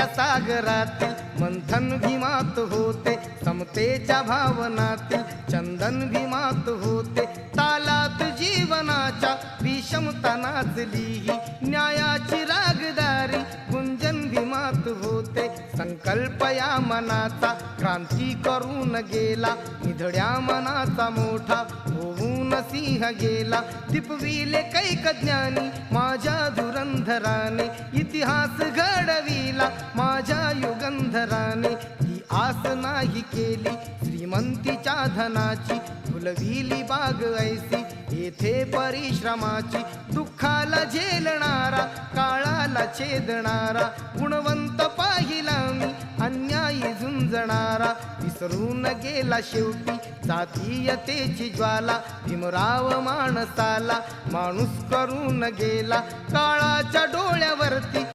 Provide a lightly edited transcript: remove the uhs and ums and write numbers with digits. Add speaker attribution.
Speaker 1: समतेच्या सागरातील मंथन भीमात होते, समतेच्या भावनातील चंदन भीमात होते, तालात जीवनाच्या विषमता नाचली ही न्यायाची रागदारी गुंजन भीमात होते। संकल्प या मनाचा क्रांती करून गेला, निधड्या मनाचा मोठा होऊन सिंह गेला। दिपविले कैक ज्ञानी माझ्या धुरंधराने, इतिहास घडविला माझ्या युगंधराने। ही आस नाही केली श्रीमंतीच्या धनाची, फुलविली बाग ऐसी येथे परिश्रमाची। दुःखाला झेलणारा काळाला छेदणारा, गुणवंत पाहिला मी अन्यायी झुंजणारा। विसरून गेला शेवटी जातीयतेची ज्वाला, भीमराव माणसाला माणूस करून गेला काळाच्या डोळ्यावरती